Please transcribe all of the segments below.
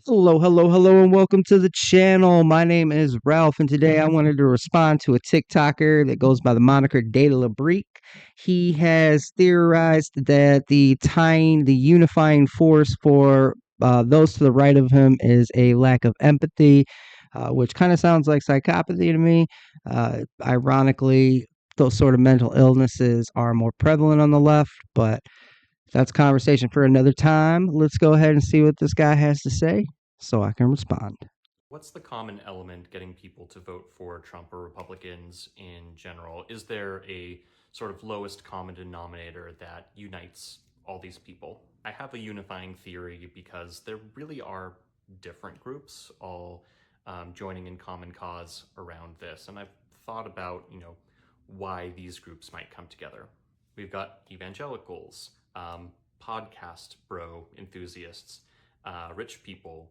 Hello, hello, hello, and welcome to the channel. My name is Ralph, and today I wanted to respond to a TikToker that goes by the moniker Data Labreek. He has theorized that the unifying force for those to the right of him is a lack of empathy, which kind of sounds like psychopathy to me. Ironically, those sort of mental illnesses are more prevalent on the left, but that's a conversation for another time. Let's go ahead and see what this guy has to say so I can respond. What's the common element getting people to vote for Trump or Republicans in general? Is there a sort of lowest common denominator that unites all these people? I have a unifying theory because there really are different groups all joining in common cause around this. And I've thought about, why these groups might come together. We've got evangelicals, podcast bro enthusiasts, rich people,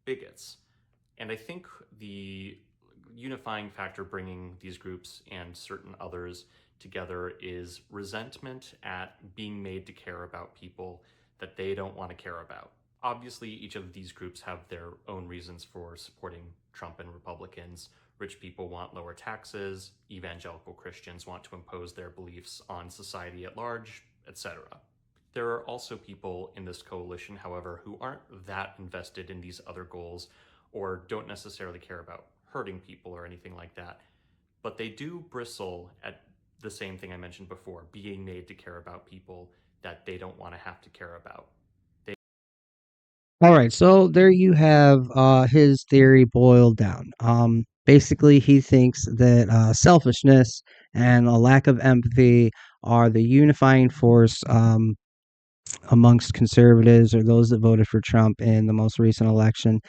bigots. And I think the unifying factor bringing these groups and certain others together is resentment at being made to care about people that they don't want to care about. Obviously, each of these groups have their own reasons for supporting Trump and Republicans. Rich people want lower taxes, evangelical Christians want to impose their beliefs on society at large, etc. There are also people in this coalition, however, who aren't that invested in these other goals or don't necessarily care about hurting people or anything like that. But they do bristle at the same thing I mentioned before, being made to care about people that they don't want to have to care about. They All right, so there you have his theory boiled down. Basically, he thinks that selfishness and a lack of empathy are the unifying force amongst conservatives or those that voted for Trump in the most recent election.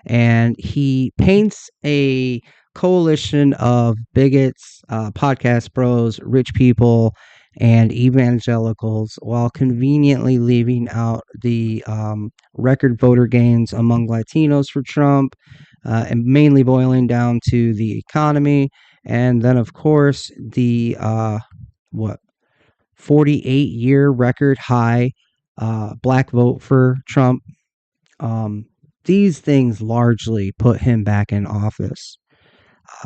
And he paints a coalition of bigots, podcast bros, rich people, and evangelicals while conveniently leaving out the record voter gains among Latinos for Trump, and mainly boiling down to the economy. And then, of course, the what 48-year record high black vote for Trump. Um, these things largely put him back in office.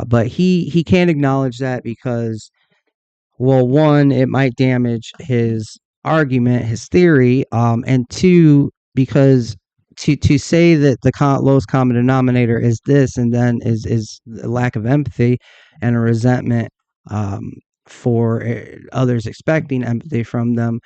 But he can't acknowledge that because, well, one, it might damage his argument, his theory, and two, because to say that the lowest common denominator is this, and then is a lack of empathy and a resentment um, for others expecting empathy from them,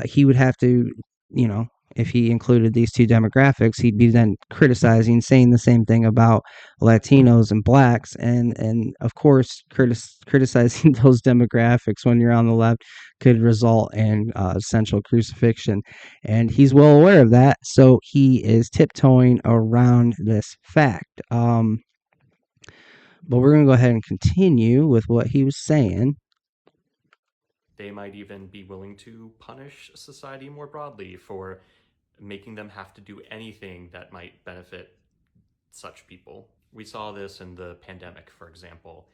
he would have to, you know, if he included these two demographics, he'd be then criticizing, saying the same thing about Latinos and blacks, and of course, criticizing those demographics when you're on the left could result in central crucifixion, and he's well aware of that. So he is tiptoeing around this fact. But we're gonna go ahead and continue with what he was saying. they might even be willing to punish society more broadly for making them have to do anything that might benefit such people. We saw this in the pandemic, for example.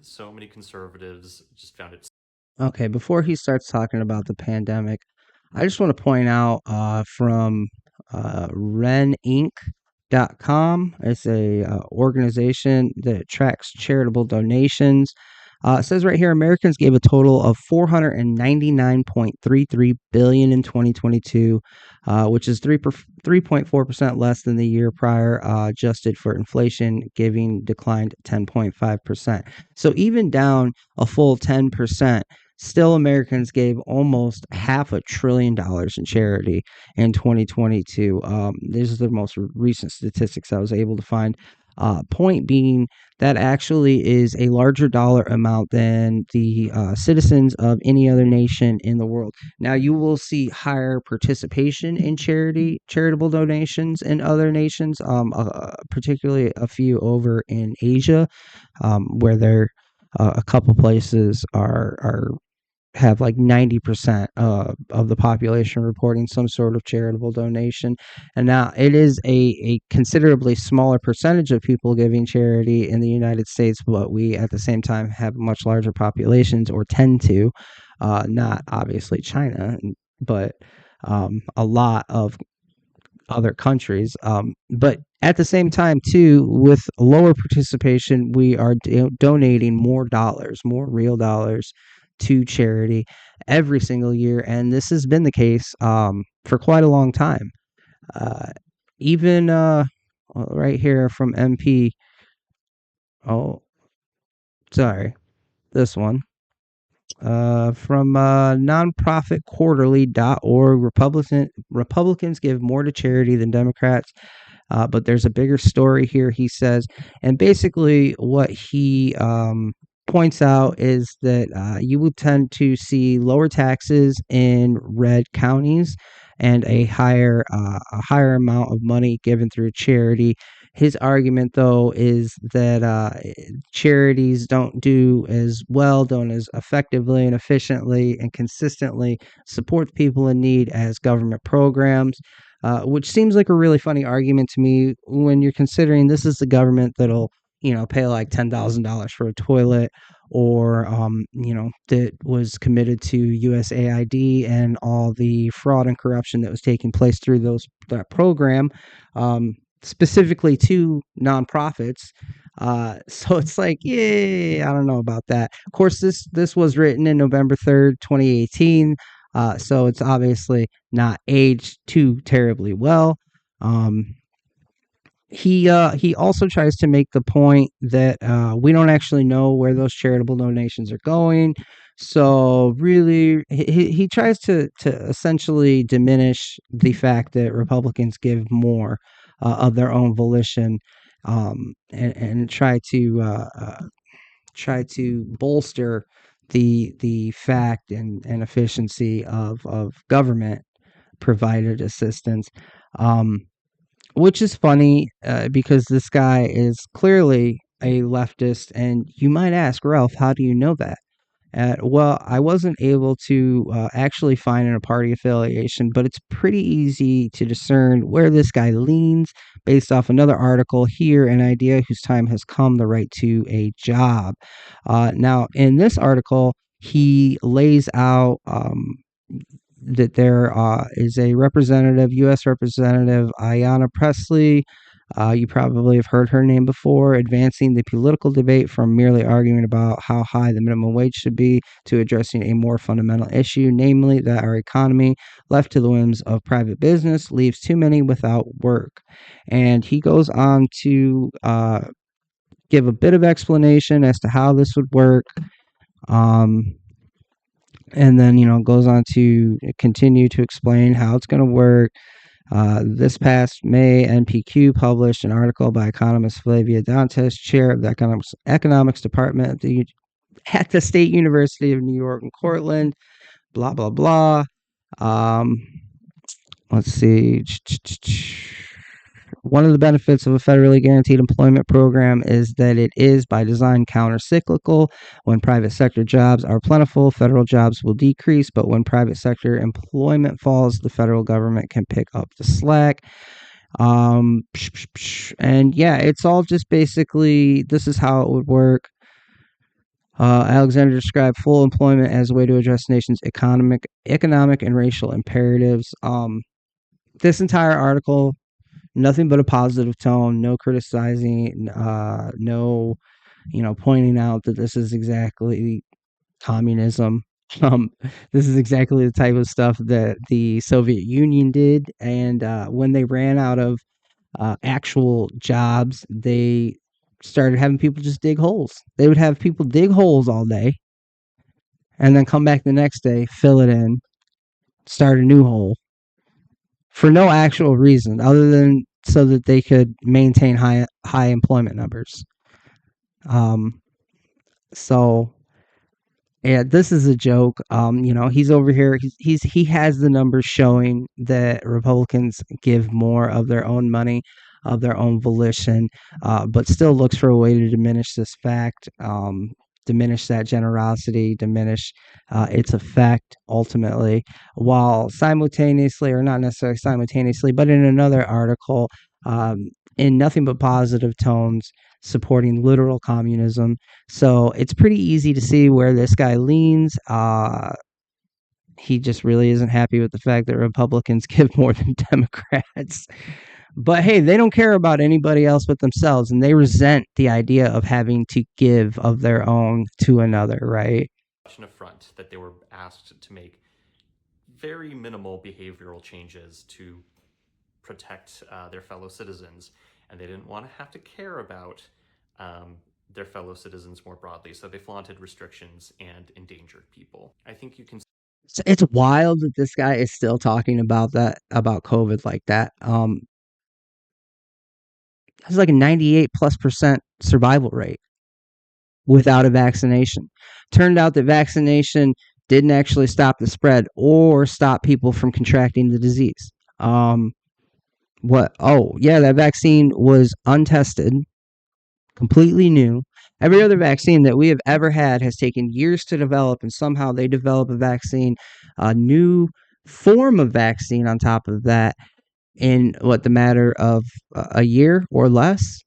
So many conservatives just found it. Okay, before he starts talking about the pandemic, I just want to point out from reninc.com. It's a organization that tracks charitable donations. It says right here, Americans gave a total of 499.33 billion in 2022, which is 3.4% less than the year prior. Adjusted for inflation, giving declined 10.5%. So even down a full 10%. Still, Americans gave almost $500 billion in charity in 2022. These are the most recent statistics I was able to find. Point being, that actually is a larger dollar amount than the citizens of any other nation in the world. Now, you will see higher participation in charitable donations in other nations, particularly a few over in Asia, where there a couple places are have like 90% of the population reporting some sort of charitable donation. And now it is a considerably smaller percentage of people giving charity in the United States, but we at the same time have much larger populations, or tend to, not obviously China, but a lot of other countries. But at the same time, too, with lower participation, we are donating more dollars, more real dollars to charity every single year. And this has been the case for quite a long time. Uh, even right here from MP, oh, sorry, this one. From nonprofitquarterly.org, Republicans give more to charity than Democrats. But there's a bigger story here, he says. And basically, what he points out is that you will tend to see lower taxes in red counties and a higher amount of money given through charity. His argument, though, is that charities don't do as well, don't as effectively and efficiently and consistently support people in need as government programs, which seems like a really funny argument to me when you're considering this is the government that'll, pay like $10,000 for a toilet, or, that was committed to USAID and all the fraud and corruption that was taking place through that program, specifically to nonprofits. So it's like, yeah, I don't know about that. Of course, this was written in November 3rd, 2018. So it's obviously not aged too terribly well. Um, he also tries to make the point that we don't actually know where those charitable donations are going. So really, he tries to essentially diminish the fact that Republicans give more of their own volition, and try to bolster the fact and efficiency of government provided assistance. Um, which is funny, because this guy is clearly a leftist, and you might ask, Ralph, how do you know that? Well, I wasn't able to actually find a party affiliation, but it's pretty easy to discern where this guy leans based off another article here, an idea whose time has come, the right to a job. Now, in this article, he lays out that there is a representative, U.S. Representative Ayanna Pressley. You probably have heard her name before, advancing the political debate from merely arguing about how high the minimum wage should be to addressing a more fundamental issue, namely that our economy, left to the whims of private business, leaves too many without work. And he goes on to give a bit of explanation as to how this would work. Um, and then, goes on to continue to explain how it's going to work. This past May, NPQ published an article by economist Flavia Dantes, chair of the economics department at the State University of New York in Cortland. Blah blah blah. Um, let's see. One of the benefits of a federally guaranteed employment program is that it is, by design, counter-cyclical. When private sector jobs are plentiful, federal jobs will decrease, but when private sector employment falls, the federal government can pick up the slack. And yeah, it's all just basically, this is how it would work. Alexander described full employment as a way to address the nation's economic and racial imperatives. This entire article, nothing but a positive tone, no criticizing, no, pointing out that this is exactly communism. Um, this is exactly the type of stuff that the Soviet Union did, and when they ran out of actual jobs, they started having people just dig holes. They would have people dig holes all day, and then come back the next day, fill it in, start a new hole for no actual reason other than so that they could maintain high employment numbers. Um, so yeah, this is a joke. He's over here. He has the numbers showing that Republicans give more of their own money, of their own volition, but still looks for a way to diminish this fact, diminish that generosity, diminish its effect ultimately, while simultaneously, or not necessarily simultaneously, but in another article, in nothing but positive tones, supporting literal communism. So it's pretty easy to see where this guy leans. he just really isn't happy with the fact that Republicans give more than Democrats. But hey, they don't care about anybody else but themselves, and they resent the idea of having to give of their own to another, right? An affront that they were asked to make very minimal behavioral changes to protect their fellow citizens, and they didn't want to have to care about um, their fellow citizens more broadly. So they flaunted restrictions and endangered people. I think you can. It's wild that this guy is still talking about that about COVID like that. It's like a 98+% survival rate without a vaccination. Turned out that vaccination didn't actually stop the spread or stop people from contracting the disease. What? Oh, yeah, that vaccine was untested, completely new. Every other vaccine that we have ever had has taken years to develop, and somehow they develop a vaccine, a new form of vaccine on top of that in what the matter of a year or less.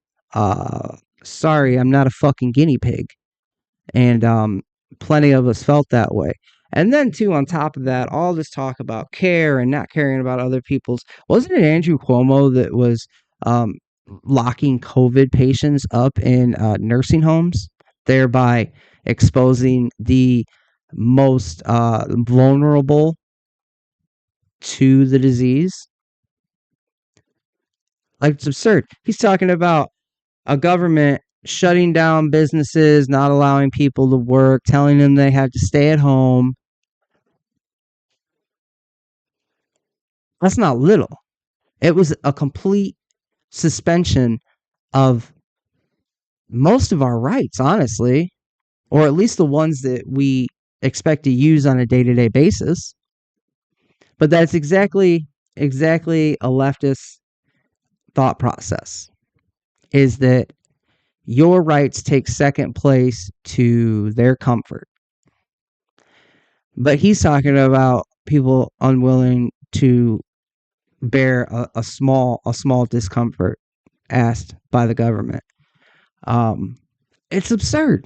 Sorry, I'm not a fucking guinea pig, and plenty of us felt that way. And then too, on top of that, all this talk about care and not caring about other people's. Wasn't it Andrew Cuomo that was um, locking COVID patients up in nursing homes, thereby exposing the most vulnerable to the disease? Like, it's absurd. He's talking about a government shutting down businesses, not allowing people to work, telling them they have to stay at home. That's not little. It was a complete suspension of most of our rights, honestly, or at least the ones that we expect to use on a day-to-day basis. But that's exactly a leftist thought process, is that your rights take second place to their comfort. But he's talking about people unwilling to bear a small discomfort asked by the government. Um, it's absurd.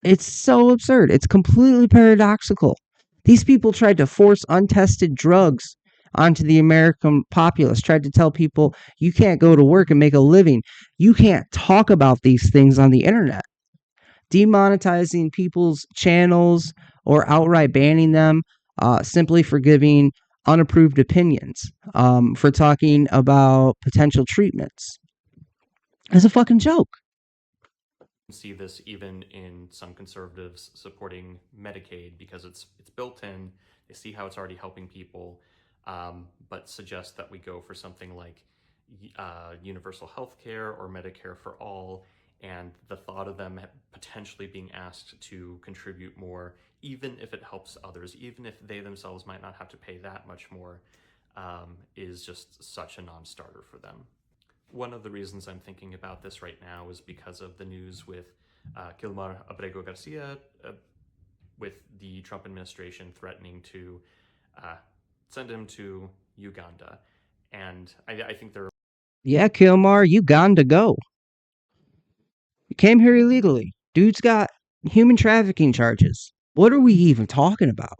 It's so absurd. It's completely paradoxical. These people tried to force untested drugs onto the American populace, tried to tell people you can't go to work and make a living. You can't talk about these things on the internet. Demonetizing people's channels or outright banning them simply for giving unapproved opinions, for talking about potential treatments. It's a fucking joke. See this even in some conservatives supporting Medicaid because it's built in. They see how it's already helping people, but suggest that we go for something like universal health care or Medicare for all. And the thought of them potentially being asked to contribute more, even if it helps others, even if they themselves might not have to pay that much more, is just such a non-starter for them. One of the reasons I'm thinking about this right now is because of the news with Gilmar Abrego Garcia, with the Trump administration threatening to uh, send him to Uganda. And I think there are. Yeah, Kilmar, you gone to go. You came here illegally. Dude's got human trafficking charges. What are we even talking about?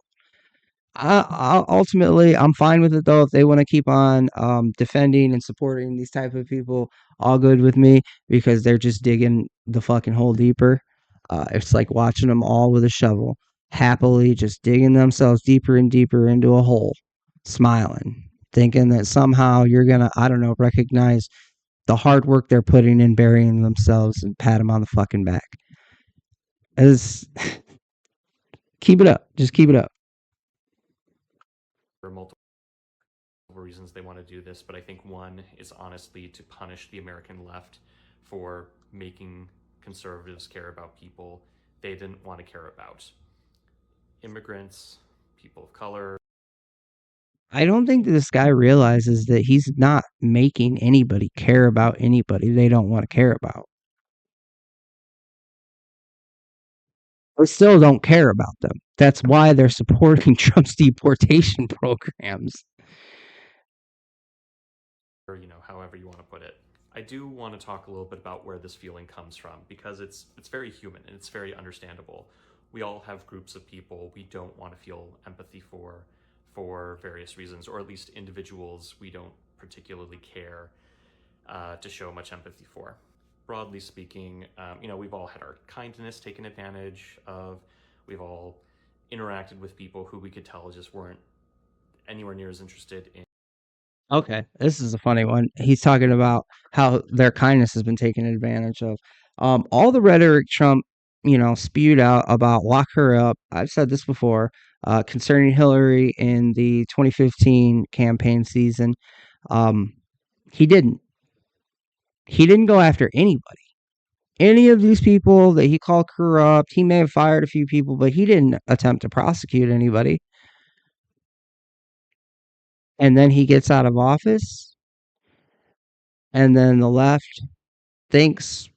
Ultimately, I'm fine with it though. If they want to keep on defending and supporting these type of people, all good with me because they're just digging the fucking hole deeper. It's like watching them all with a shovel, happily just digging themselves deeper and deeper into a hole, smiling, thinking that somehow you're gonna, I don't know, recognize the hard work they're putting in burying themselves and pat them on the fucking back. As keep it up, just keep it up. Multiple reasons they want to do this, but I think one is honestly to punish the American left for making conservatives care about people they didn't want to care about: immigrants, people of color. I don't think that this guy realizes that he's not making anybody care about anybody they don't want to care about. Or still don't care about them. That's why they're supporting Trump's deportation programs. Or however you want to put it. I do want to talk a little bit about where this feeling comes from because it's very human and it's very understandable. we all have groups of people we don't want to feel empathy for various reasons, or at least individuals we don't particularly care to show much empathy for. Broadly speaking, we've all had our kindness taken advantage of. We've all interacted with people who we could tell just weren't anywhere near as interested in. Okay, this is a funny one. He's talking about how their kindness has been taken advantage of. All the rhetoric Trump, spewed out about lock her up. I've said this before, concerning Hillary in the 2015 campaign season. Um, he didn't. He didn't go after anybody. Any of these people that he called corrupt, he may have fired a few people, but he didn't attempt to prosecute anybody. And then he gets out of office, and then the left thinks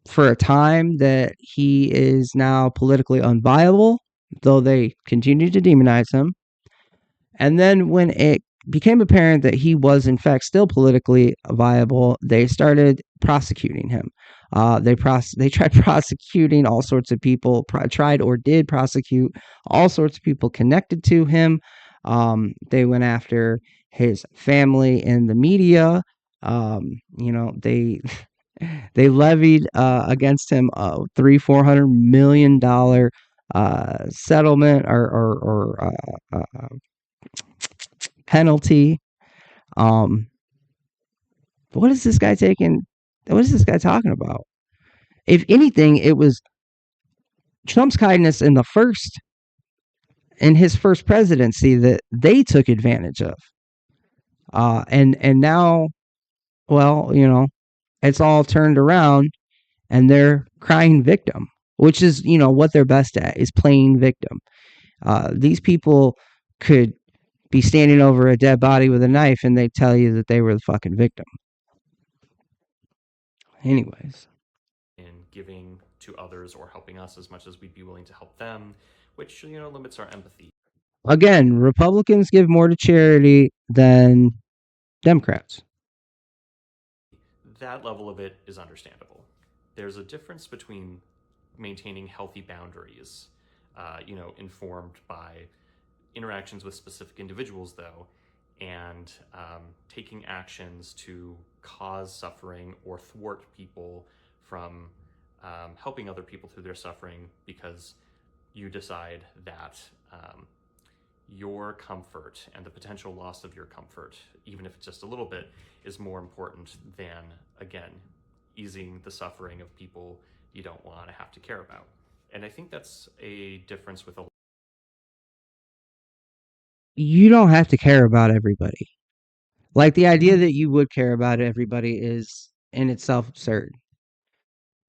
for a time that he is now politically unviable, though they continue to demonize him. And then when it became apparent that he was in fact still politically viable, they started prosecuting him. They tried prosecuting all sorts of people. Tried or did prosecute all sorts of people connected to him. They went after his family and the media. They levied against him a $300-400 million settlement or penalty. Um, what is this guy taking? What is this guy talking about? If anything, it was Trump's kindness in his first presidency that they took advantage of. And now, well, it's all turned around, and they're crying victim, which is what they're best at, is playing victim. These people could be standing over a dead body with a knife, and they tell you that they were the fucking victim. Anyways, In giving to others or helping us as much as we'd be willing to help them, which limits our empathy. again, Republicans give more to charity than Democrats. That level of it is understandable. There's a difference between maintaining healthy boundaries, informed by interactions with specific individuals, though, and taking actions to cause suffering or thwart people from helping other people through their suffering because you decide that your comfort and the potential loss of your comfort, even if it's just a little bit, is more important than, again, easing the suffering of people you don't want to have to care about. And I think that's a difference with a. You don't have to care about everybody. Like, the idea that you would care about everybody is in itself absurd.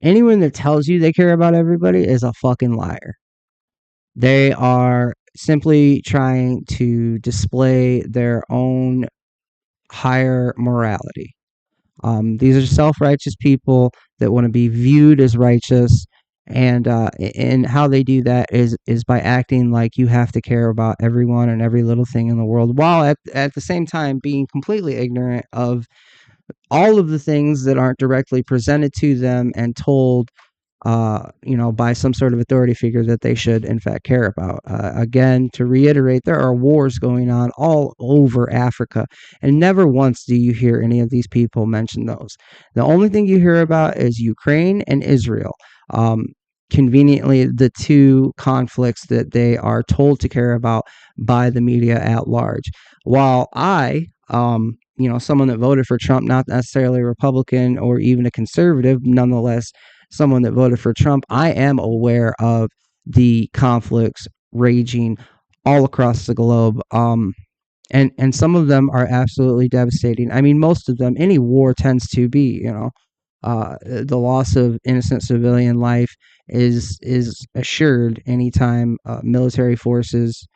Anyone that tells you they care about everybody is a fucking liar. They are simply trying to display their own higher morality. These are self-righteous people that want to be viewed as righteous, and how they do that is by acting like you have to care about everyone and every little thing in the world, while at the same time being completely ignorant of all of the things that aren't directly presented to them and told by some sort of authority figure that they should, in fact, care about. Again, to reiterate, there are wars going on all over Africa, and never once do you hear any of these people mention those. The only thing you hear about is Ukraine and Israel. Um, Conveniently, the two conflicts that they are told to care about by the media at large. While someone that voted for Trump, not necessarily a Republican or even a conservative, nonetheless, someone that voted for Trump, I am aware of the conflicts raging all across the globe. And some of them are absolutely devastating. I mean, most of them, any war tends to be, the loss of innocent civilian life is assured anytime military forces,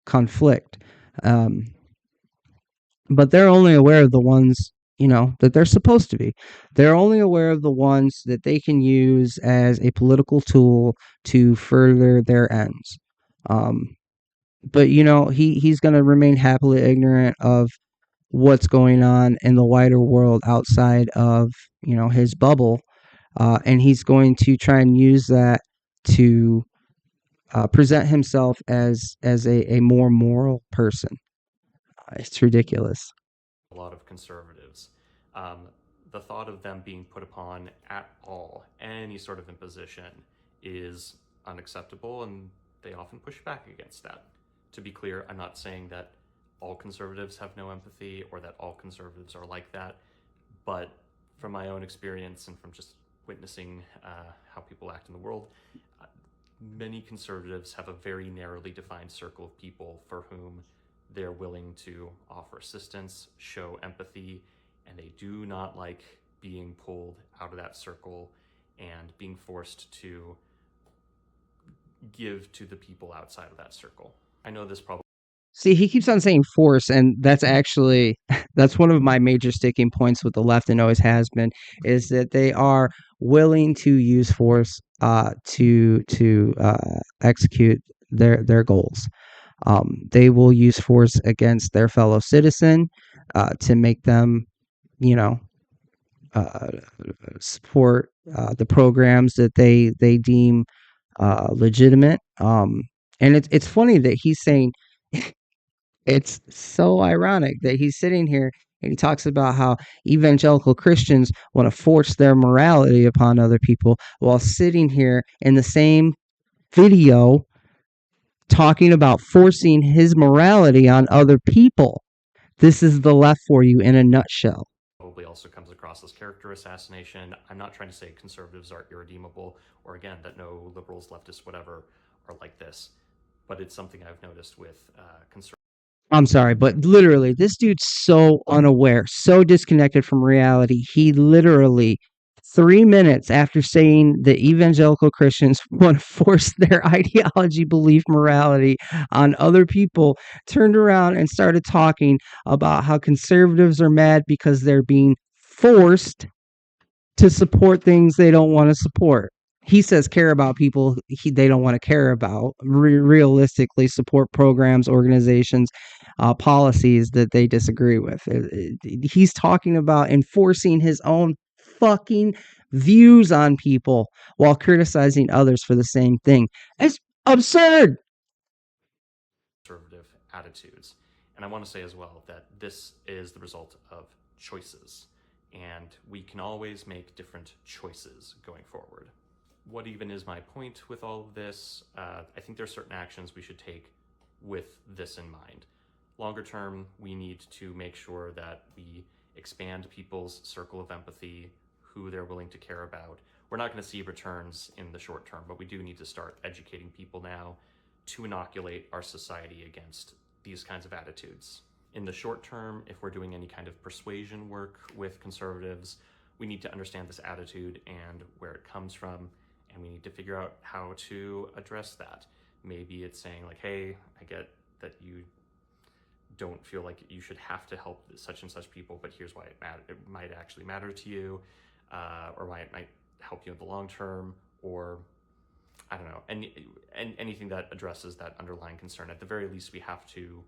conflict. Um, but they're only aware of the ones that they're supposed to be. They're only aware of the ones that they can use as a political tool to further their ends. um, but he's going to remain happily ignorant of what's going on in the wider world outside of his bubble, and he's going to try and use that to present himself as a more moral person. It's ridiculous. A lot of conservatives. Um, the thought of them being put upon at all, any sort of imposition, is unacceptable, and they often push back against that. To be clear, I'm not saying that all conservatives have no empathy or that all conservatives are like that, but from my own experience and from just witnessing how people act in the world, uh, many conservatives have a very narrowly defined circle of people for whom they're willing to offer assistance, show empathy, and they do not like being pulled out of that circle and being forced to give to the people outside of that circle. I know this probably See, he keeps on saying force, and that's actually that's one of my major sticking points with the left, and always has been, is that they are willing to use force to execute their goals. They will use force against their fellow citizen to make them, you know, uh, support the programs that they deem legitimate. And it's funny that he's saying it's so ironic that he's sitting here and he talks about how evangelical Christians want to force their morality upon other people while sitting here in the same video talking about forcing his morality on other people. This is the left for you in a nutshell. also comes across as character assassination. I'm not trying to say conservatives are irredeemable or, again, that no liberals, leftists, whatever, are like this, but it's something I've noticed with conservatives. I'm sorry, but literally, this dude's so unaware, so disconnected from reality. He literally, 3 minutes after saying that evangelical Christians want to force their ideology, belief, morality on other people, turned around and started talking about how conservatives are mad because they're being forced to support things they don't want to support. He says care about people they don't want to care about. Realistically, support programs, organizations, policies that they disagree with. He's talking about enforcing his own fucking views on people while criticizing others for the same thing. It's absurd. Conservative attitudes. And I want to say as well that this is the result of choices, and we can always make different choices going forward. What even is my point with all of this? I think there are certain actions we should take with this in mind. Longer term, we need to make sure that we expand people's circle of empathy, who they're willing to care about. We're not going to see returns in the short term, but we do need to start educating people now to inoculate our society against these kinds of attitudes. In the short term, if we're doing any kind of persuasion work with conservatives, we need to understand this attitude and where it comes from, and we need to figure out how to address that. Maybe it's saying, like, hey, I get that you don't feel like you should have to help such and such people, but here's why it might actually matter to you, or why it might help you in the long term, or I don't know, and anything that addresses that underlying concern. At the very least, we have to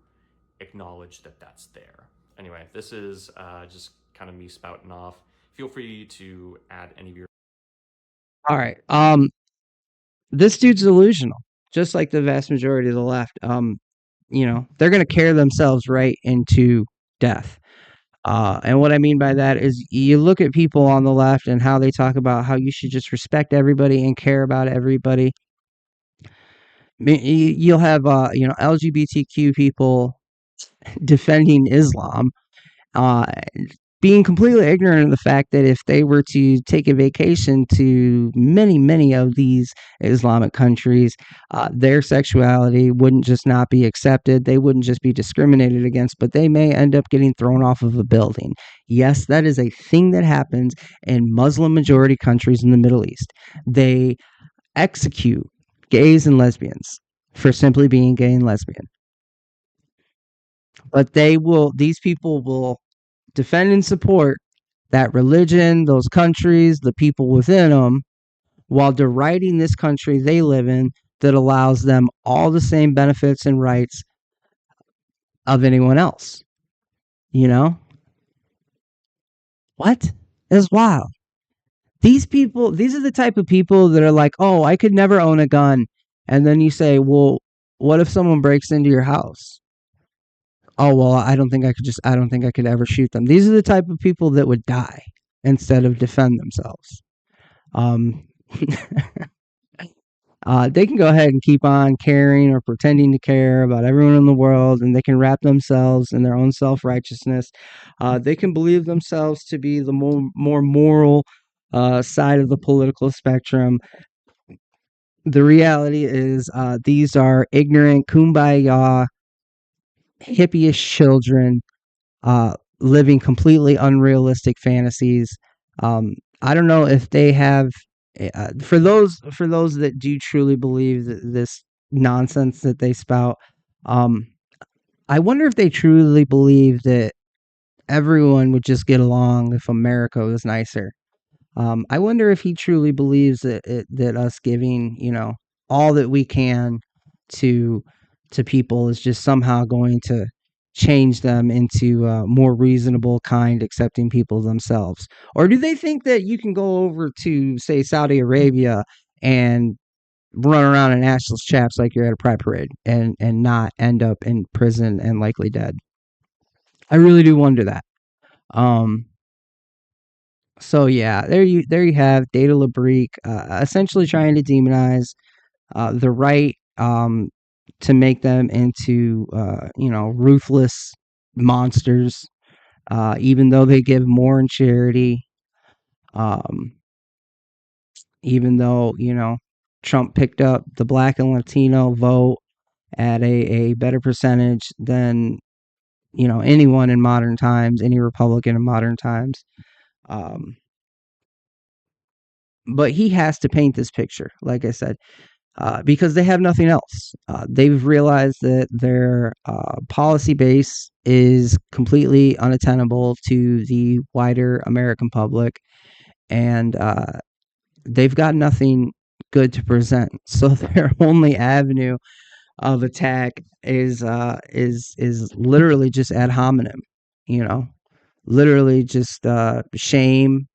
acknowledge that that's there. Anyway, this is just kind of me spouting off. Feel free to add any of your. All right. This dude's delusional, just like the vast majority of the left. They're going to carry themselves right into death. And what I mean by that is you look at people on the left and how they talk about how you should just respect everybody and care about everybody. You'll have, LGBTQ people defending Islam, uh, being completely ignorant of the fact that if they were to take a vacation to many, many of these Islamic countries, their sexuality wouldn't just not be accepted. They wouldn't just be discriminated against, but they may end up getting thrown off of a building. Yes, that is a thing that happens in Muslim majority countries in the Middle East. They execute gays and lesbians for simply being gay and lesbian. But these people will defend and support that religion, those countries, the people within them, while deriding this country they live in that allows them all the same benefits and rights of anyone else. You know? What? It's wild. these are the type of people that are like, "Oh, I could never own a gun." And then you say, "Well, what if someone breaks into your house?" "Oh, well, I don't think I could ever shoot them." These are the type of people that would die instead of defend themselves. Um, they can go ahead and keep on caring or pretending to care about everyone in the world, and they can wrap themselves in their own self righteousness. They can believe themselves to be the more moral side of the political spectrum. The reality is, these are ignorant, kumbaya, hippie-ish children living completely unrealistic fantasies. I don't know if they have for those that do truly believe that this nonsense that they spout. Um, I wonder if they truly believe that everyone would just get along if America was nicer. I wonder if he truly believes that us giving, all that we can to people is just somehow going to change them into more reasonable, kind, accepting people themselves. Or do they think that you can go over to, say, Saudi Arabia and run around in assless chaps like you're at a pride parade and not end up in prison and likely dead? I really do wonder that. Um, So yeah, there you have Data Labrie, essentially trying to demonize the right, to make them into ruthless monsters, even though they give more in charity, um, even though Trump picked up the black and Latino vote at a better percentage than anyone in modern times, any Republican in modern times. Um, but he has to paint this picture, like I said, because they have nothing else. They've realized that their policy base is completely unattainable to the wider American public, and they've got nothing good to present. So their only avenue of attack is literally just ad hominem, you know, literally just shame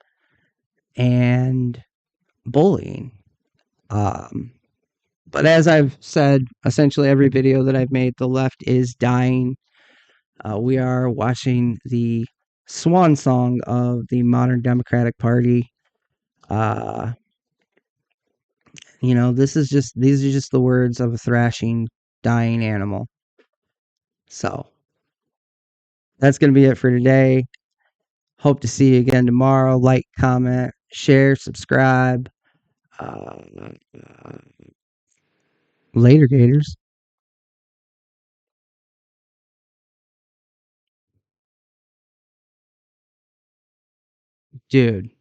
and bullying. Um, But as I've said, essentially every video that I've made, the left is dying. We are watching the swan song of the modern Democratic Party. Uh, these are just the words of a thrashing, dying animal. So that's going to be it for today. Hope to see you again tomorrow. Like, comment, share, subscribe. Uh, Later, Gators. Dude.